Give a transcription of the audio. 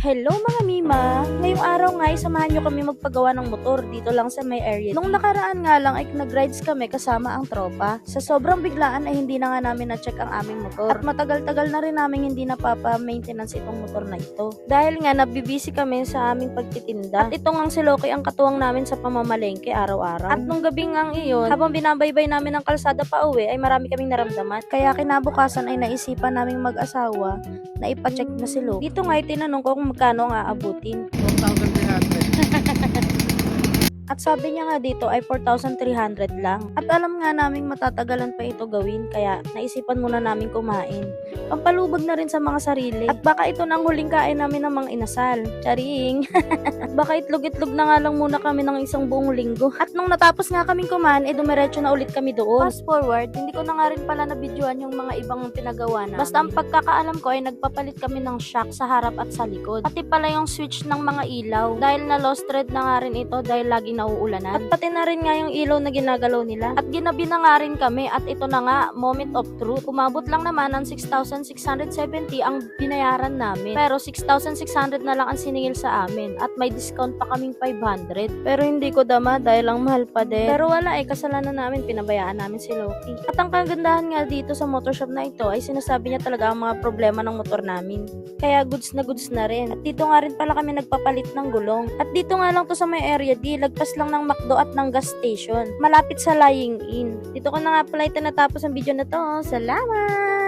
Hello mga Mima! Ngayong araw nga ay samahan nyo kami magpagawa ng motor dito lang sa may area. Nung nakaraan nga lang ay nag-rides kami kasama ang tropa. Sa sobrang biglaan ay hindi na nga namin na-check ang aming motor. At matagal-tagal na rin namin hindi napapa-maintenance itong motor na ito. Dahil nga nabibisi kami sa aming pagtitinda. At ito ngang si Loki ang katuwang namin sa pamamalengke araw-araw. At nung gabi ngang iyon, habang binabaybay namin ang kalsada pa uwi ay marami kaming naramdaman. Kaya kinabukasan ay naisipan naming mag-asawa na ipacheck na si Loki. Dito nga ay tinanong ko kung magkano ang aabutin. 4,300. At sabi niya nga dito ay 4,300 lang. At alam nga naming matatagalan pa ito gawin kaya naisipan muna namin kumain. Pampalubag na rin sa mga sarili. At baka ito na ang huling kain namin ng mga inasal. Charing! Baka itlog-itlog na nga lang muna kami ng isang buong linggo. At nung natapos nga kaming kumain, dumiretso na ulit kami doon. Fast forward, hindi ko na nga rin pala nabidyoan yung mga ibang pinagawa namin. Basta ang pagkakaalam ko ay nagpapalit kami ng shock sa harap at sa likod. Pati pala yung switch ng mga ilaw. Dahil na lost thread na nga rin ito dahil laging nauulanan. At pati na rin nga yung ilaw na ginagalaw nila. At ginabi na nga rin kami at ito na nga, moment of truth. Umabot lang naman ng 6,670 ang binayaran namin. Pero 6,600 na lang ang siningil sa amin. At may discount pa kaming 500. Pero hindi ko dama dahil ang mahal pa din. Pero wala kasalanan namin, pinabayaan namin si Loki. At ang kagandahan nga dito sa motor shop na ito ay sinasabi niya talaga ang mga problema ng motor namin. Kaya goods na rin. At dito nga rin pala kami nagpapalit ng gulong. At dito nga lang to sa may area D, lagpas lang ng McDo at ng gas station. Malapit sa Lying In. Dito ko na nga pala itinatapos ang video na to. Salamat!